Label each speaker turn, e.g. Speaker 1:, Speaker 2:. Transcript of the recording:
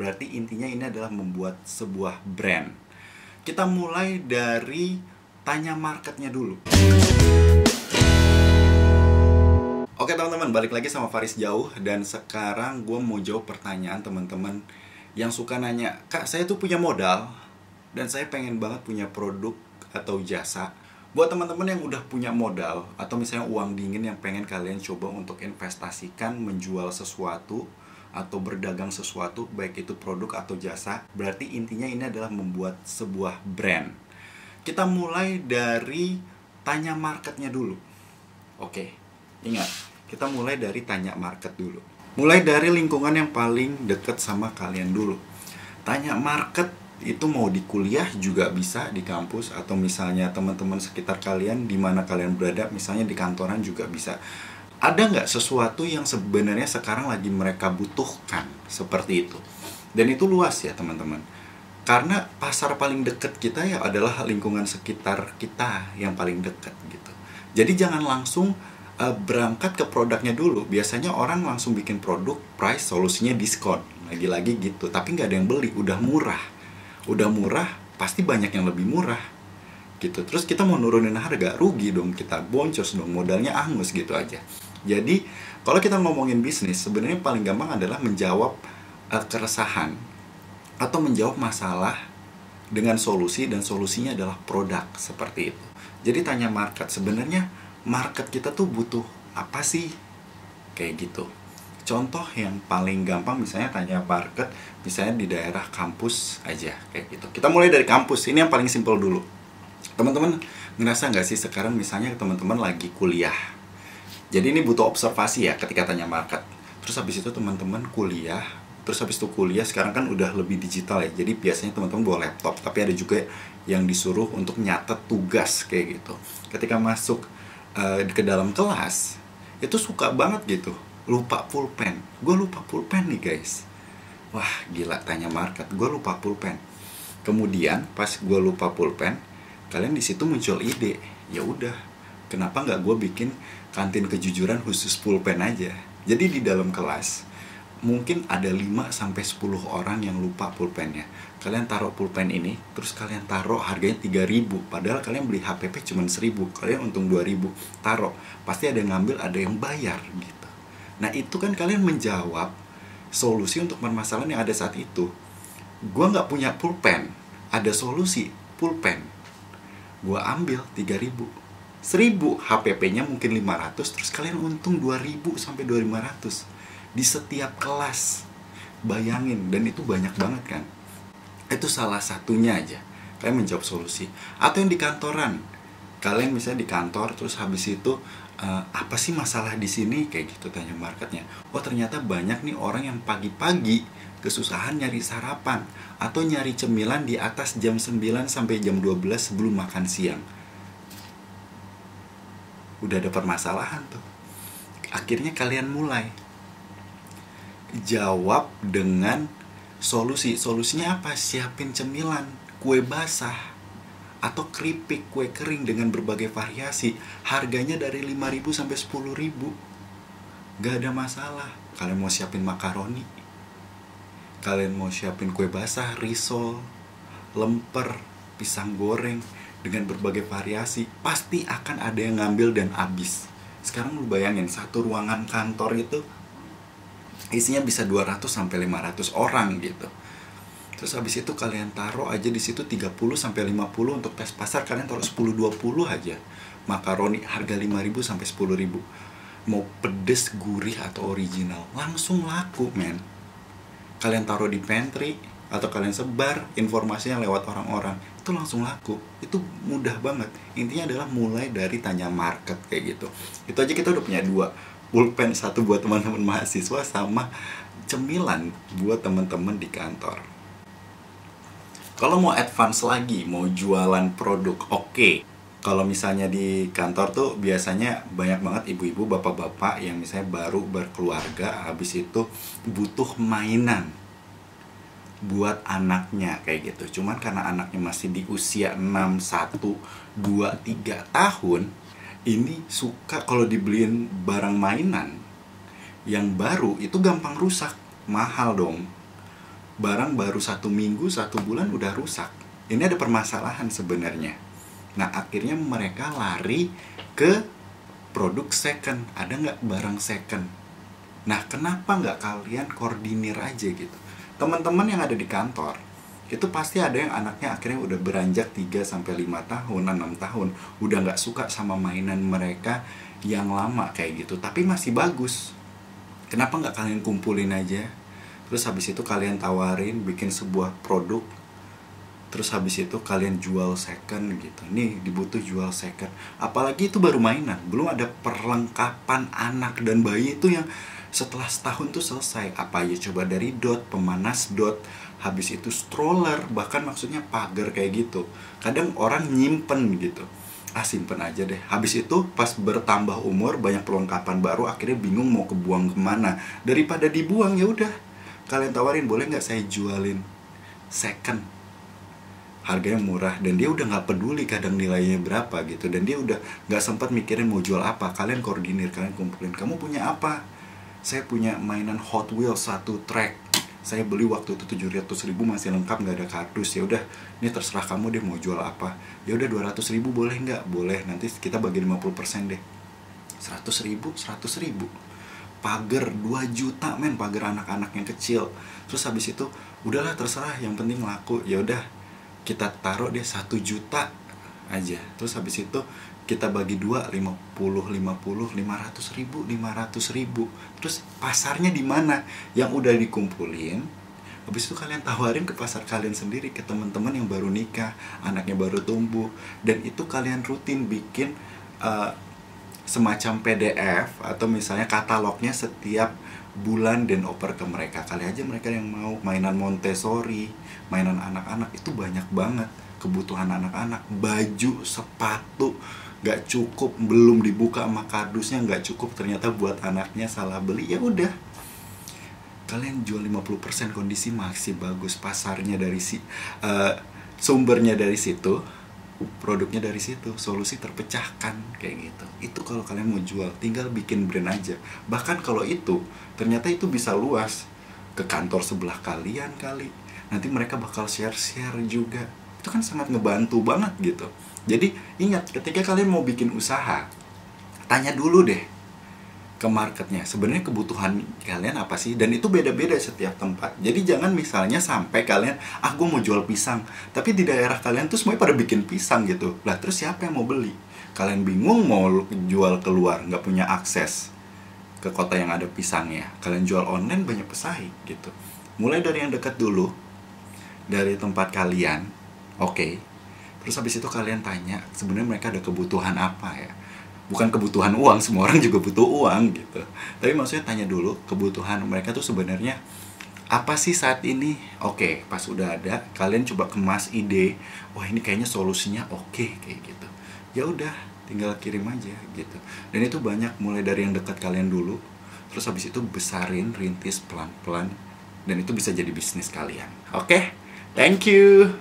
Speaker 1: Berarti intinya ini adalah membuat sebuah brand. Kita mulai dari tanya marketnya dulu. Oke teman-teman, balik lagi sama Faris Jauh. Dan sekarang gue mau jawab pertanyaan teman-teman yang suka nanya, "Kak, saya tuh punya modal dan saya pengen banget punya produk atau jasa." Buat teman-teman yang udah punya modal atau misalnya uang dingin yang pengen kalian coba untuk investasikan, menjual sesuatu atau berdagang sesuatu, baik itu produk atau jasa, berarti intinya ini adalah membuat sebuah brand. Kita mulai dari tanya marketnya dulu. Oke, ingat, kita mulai dari tanya market dulu. Mulai dari lingkungan yang paling deket sama kalian dulu. Tanya market itu mau di kuliah juga bisa, di kampus, atau misalnya teman-teman sekitar kalian di mana kalian berada, misalnya di kantoran juga bisa. Ada nggak sesuatu yang sebenarnya sekarang lagi mereka butuhkan seperti itu? Dan itu luas ya teman-teman. Karena pasar paling dekat kita ya adalah lingkungan sekitar kita yang paling dekat gitu. Jadi jangan langsung berangkat ke produknya dulu. Biasanya orang langsung bikin produk, price, solusinya diskon. Lagi-lagi gitu. Tapi nggak ada yang beli, udah murah. Udah murah, pasti banyak yang lebih murah gitu. Terus kita mau nurunin harga, rugi dong, kita boncos dong, modalnya angus gitu aja. Jadi kalau kita ngomongin bisnis, sebenarnya paling gampang adalah menjawab keresahan atau menjawab masalah dengan solusi, dan solusinya adalah produk, seperti itu. Jadi tanya market, sebenarnya market kita tuh butuh apa sih, kayak gitu. Contoh yang paling gampang misalnya tanya market, misalnya di daerah kampus aja, kayak gitu. Kita mulai dari kampus, ini yang paling simpel dulu. Teman-teman ngerasa nggak sih sekarang misalnya teman-teman lagi kuliah, jadi ini butuh observasi ya ketika tanya market. Terus habis itu teman-teman kuliah, terus habis itu kuliah sekarang kan udah lebih digital ya, jadi biasanya teman-teman bawa laptop, tapi ada juga yang disuruh untuk nyatet tugas kayak gitu. Ketika masuk ke dalam kelas, itu suka banget gitu, lupa pulpen. Gue lupa pulpen nih guys. Wah gila, tanya market, gue lupa pulpen. Kemudian pas gue lupa pulpen, kalian di situ muncul ide. Ya udah, kenapa nggak gue bikin kantin kejujuran khusus pulpen aja. Jadi di dalam kelas mungkin ada 5-10 orang yang lupa pulpennya. Kalian taruh pulpen ini, terus kalian taruh harganya 3.000, padahal kalian beli HPP cuma 1.000, kalian untung 2.000. Taruh, pasti ada yang ngambil, ada yang bayar gitu. Nah itu kan kalian menjawab solusi untuk permasalahan yang ada saat itu. Gua nggak punya pulpen, ada solusi pulpen. Gua ambil 3.000, 1.000 HPP-nya mungkin 500, terus kalian untung 2.000 sampai 2.500 di setiap kelas. Bayangin, dan itu banyak banget kan. Itu salah satunya aja, kalian menjawab solusi. Atau yang di kantoran, kalian misalnya di kantor, terus habis itu apa sih masalah di sini, kayak gitu tanya marketnya. Oh ternyata banyak nih orang yang pagi-pagi kesusahan nyari sarapan atau nyari cemilan di atas jam 9 sampai jam 12 sebelum makan siang. Udah ada permasalahan tuh. Akhirnya kalian mulai jawab dengan solusi. Solusinya apa? Siapin cemilan, kue basah atau keripik, kue kering dengan berbagai variasi. Harganya dari 5.000 sampai 10.000. Gak ada masalah. Kalian mau siapin makaroni, kalian mau siapin kue basah, risol, lemper, pisang goreng dengan berbagai variasi, pasti akan ada yang ngambil dan habis. Sekarang lu bayangin, satu ruangan kantor itu isinya bisa 200 sampai 500 orang gitu. Terus habis itu kalian taruh aja di situ 30 sampai 50, untuk tes pasar kalian taruh 10-20 aja. Makaroni harga 5.000 sampai 10.000. Mau pedes, gurih atau original, langsung laku, men. Kalian taruh di pantry atau kalian sebar informasinya lewat orang-orang, itu langsung laku. Itu mudah banget. Intinya adalah mulai dari tanya market kayak gitu. Itu aja kita udah punya 2. Pulpen 1 buat teman-teman mahasiswa, sama cemilan buat teman-teman di kantor. Kalau mau advance lagi, mau jualan produk, oke. Kalau misalnya di kantor tuh biasanya banyak banget ibu-ibu, bapak-bapak yang misalnya baru berkeluarga, habis itu butuh mainan buat anaknya kayak gitu. Cuman karena anaknya masih di usia 6, 1, 2, 3 tahun, ini suka kalau dibeliin barang mainan yang baru itu gampang rusak, mahal dong. barang baru 1 minggu, 1 bulan udah rusak. Ini ada permasalahan sebenarnya. Nah, akhirnya mereka lari ke produk second. Ada nggak barang second? Nah, kenapa nggak kalian koordinir aja gitu? Teman-teman yang ada di kantor, itu pasti ada yang anaknya akhirnya udah beranjak 3-5 tahun, 6 tahun, udah nggak suka sama mainan mereka yang lama kayak gitu, tapi masih bagus. Kenapa nggak kalian kumpulin aja? Terus habis itu kalian tawarin, bikin sebuah produk. Terus habis itu kalian jual second gitu. Nih dibutuh jual second. Apalagi itu baru mainan, belum ada perlengkapan anak dan bayi itu yang setelah setahun tuh selesai. Apa aja coba, dari dot, pemanas dot, habis itu stroller, bahkan maksudnya pagar kayak gitu. Kadang orang nyimpen gitu, simpen aja deh. Habis itu pas bertambah umur, banyak perlengkapan baru, akhirnya bingung mau kebuang kemana. Daripada dibuang, ya udah kalian tawarin, boleh nggak saya jualin second, harganya murah. Dan dia udah nggak peduli kadang nilainya berapa gitu, dan dia udah nggak sempat mikirin mau jual apa. Kalian koordinir, kalian kumpulin, kamu punya apa? Saya punya mainan Hot Wheels 1 track, saya beli waktu itu 700.000, masih lengkap, nggak ada kardus. Ya udah, ini terserah kamu deh mau jual apa. Ya udah 200.000 boleh nggak? Boleh, nanti kita bagi 50% deh. 100.000, 100.000. Pagar 2 juta men, pagar anak-anak yang kecil. Terus habis itu udahlah terserah, yang penting laku. Ya udah, kita taruh deh 1 juta aja. Terus habis itu kita bagi 2, 50, 500.000, 500.000. Terus pasarnya di mana? Yang udah dikumpulin, habis itu kalian tawarin ke pasar kalian sendiri, ke teman-teman yang baru nikah, anaknya baru tumbuh. Dan itu kalian rutin bikin semacam PDF atau misalnya katalognya setiap bulan, dan oper ke mereka. Kali aja mereka yang mau mainan Montessori, mainan anak-anak, itu banyak banget kebutuhan anak-anak. Baju, sepatu nggak cukup, belum dibuka sama kardusnya nggak cukup, ternyata buat anaknya salah beli. Ya udah, kalian jual 50%, kondisi masih bagus, pasarnya dari sumbernya dari situ, produknya dari situ, solusi terpecahkan kayak gitu. Itu kalau kalian mau jual, tinggal bikin brand aja. Bahkan kalau itu ternyata itu bisa luas ke kantor sebelah kalian kali, nanti mereka bakal share juga. Itu kan sangat ngebantu banget gitu. Jadi ingat, ketika kalian mau bikin usaha, tanya dulu deh ke marketnya, sebenarnya kebutuhan kalian apa sih. Dan itu beda-beda setiap tempat. Jadi jangan misalnya sampai kalian, gue mau jual pisang, tapi di daerah kalian tuh semuanya pada bikin pisang gitu. Lah terus siapa yang mau beli? Kalian bingung mau jual keluar, nggak punya akses ke kota yang ada pisangnya. Kalian jual online, banyak pesaing gitu. Mulai dari yang dekat dulu, dari tempat kalian, oke. Terus habis itu kalian tanya, sebenarnya mereka ada kebutuhan apa ya? Bukan kebutuhan uang, semua orang juga butuh uang gitu. Tapi maksudnya tanya dulu kebutuhan mereka tuh sebenarnya apa sih saat ini. Oke, pas udah ada, kalian coba kemas ide. Wah, ini kayaknya solusinya oke kayak gitu. Ya udah, tinggal kirim aja gitu. Dan itu banyak, mulai dari yang dekat kalian dulu. Terus habis itu besarin, rintis pelan-pelan, dan itu bisa jadi bisnis kalian. Oke, thank you.